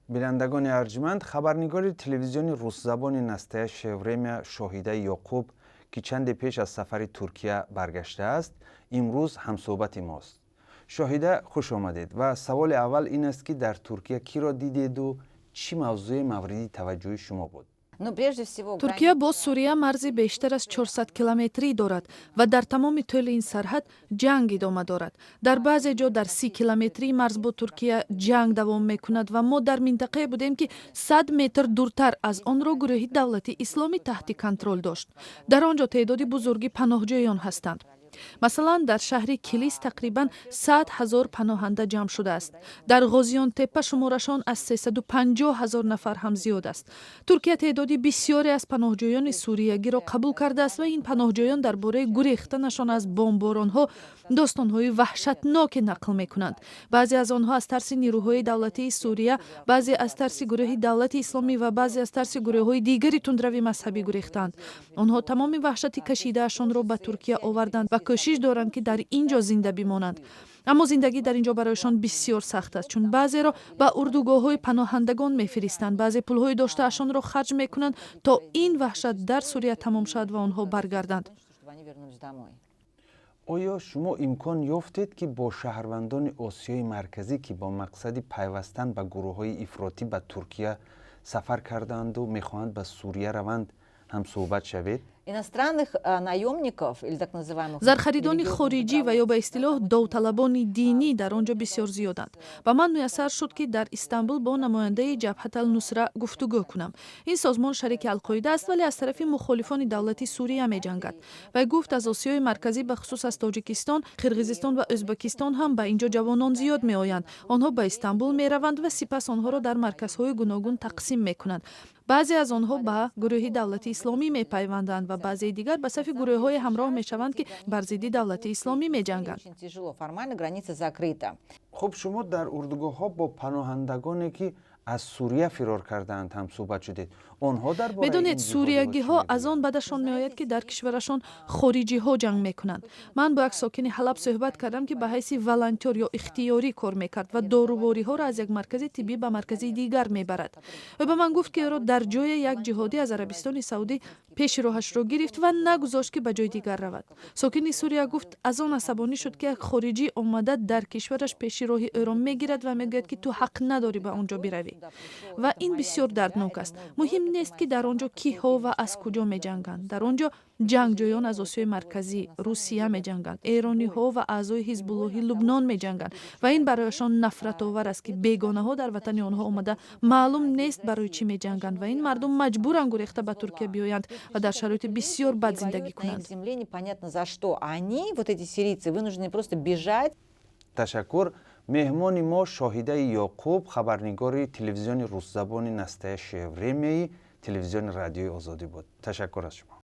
بینندگان ارجمند، خبرنگار تلویزیون روسزبان نستعه شوریم شاهیده یعقوب که چند پیش از سفر ترکیه برگشته است، امروز همصحبت ماست. شاهیده خوش آمدید و سوال اول این است که در ترکیه کی را دیدید و چی موضوع مورد توجه شما بود؟ ترکیه با سوریه مرزی بیشتر از 400 کیلومتری دارد و در تمام طول این سرحد جنگ ادامه دارد. در بعضی جا در 30 کیلومتری مرز با ترکیه جنگ دوام میکند و ما در منطقه بودیم که 100 متر دورتر از آن را گروه دولت اسلامی تحت کنترل داشت. در آنجا تعداد بزرگی پناهجویان هستند. مثلا در شهر کلیس تقریبا 100,000 پناهنده جمع شده است. در غازیان تپه شمارشان از 350,000 نفر هم زیاد است. ترکیه تعدادی بسیاری از پناهجویان سوریگی را قبول کرده است و این پناهجویان درباره گریختنشان از بمباران‌ها داستان‌های وحشتناک نقل می‌کنند. بعضی از آنها از ترس نیروهای دولتی سوریه، بعضی از ترس گروه دولت اسلامی و بعضی از ترس گروه‌های دیگری تندروی مذهبی گریختند. آنها تمام وحشت کشیده‌شان را به ترکیه آوردند و کوشش دارند که در اینجا زنده بمانند. اما زندگی در اینجا برایشان بسیار سخت است، چون بعضی را به اردوگاه‌های پناهندگان می‌فرستند، بعضی پول‌های داشته‌شان را خرج می‌کنند تا این وحشت در سوریه تمام شود و آنها برگردند. آیا شما امکان یافتید که با شهروندان آسیای مرکزی که با مقصد پیوستن به گروه‌های افراطی به ترکیه سفر کردند و می‌خواهند به سوریه روند هم صحبت شوید؟ زرخریدان خارجی و یا به اصطلاح داوطلبان دینی در آنجا بسیار زیادند و من میسر شد که در استانبول با نماینده جبهه النصره گفتگو کنم. این سازمان شریک القاعده است ولی از طرف مخالفان دولت سوریه می جنگد و گفت از آسیای مرکزی به خصوص از تاجیکستان، قرقیزستان و ازبکستان هم به اینجا جوانان زیاد می آیند. آنها به استانبول می روند و سپس آنها را در مرکزهای گوناگون تقسیم می کنند. بعضی از آنها به گروه دولت اسلامی می پیوندند و بعضی دیگر به صف گروه‌های همراه می شوند که بر ضد دولت اسلامی می جنگند. خب شما در اردوگاه‌ها با پناهندگانی که از سوریه فرار کردند هم صحبت شدید. آنها درباره بدونید سوریگی ها از آن بدشان می آید که در کشورشان خارجی ها جنگ می کنند. من با یک ساکن حلب صحبت کردم که به حیث ولنتیر یا اختیاری کار می کرد و داروباری ها را از یک مرکز طبی به مرکز دیگر می برد. و به من گفت که او در جای یک جهادی از عربستان سعودی پیش راهش را گرفت و نگذاشت که به جای دیگر رود. ساکن سوریه گفت از آن عصبانی شد که یک خارجی آمده در کشورش پیش راه او را میگیرد و میگوید که تو حق نداری به آنجا بروی. و این بسیار دردناک است. مهم نیست که در آنجا کی ها و از کجا می جنگند. در آنجا جنگجویان از آسیای مرکزی، روسیه می جنگند، ایرانی ها و اعضای حزب الله لبنان می جنگند و این برایشان نفرت آور است که بیگانه ها در وطن آنها آمده معلوم نیست برای چی می جنگند و این مردم مجبورند گریخته به ترکیه بیایند و در شرایط بسیار بد زندگی کنند. تشکر. مهمان ما شاهیده یعقوب، خبرنگار تلویزیون روسزبان نستعه شوریم تلویزیون رادیوی آزادی بود. تشکر از شما.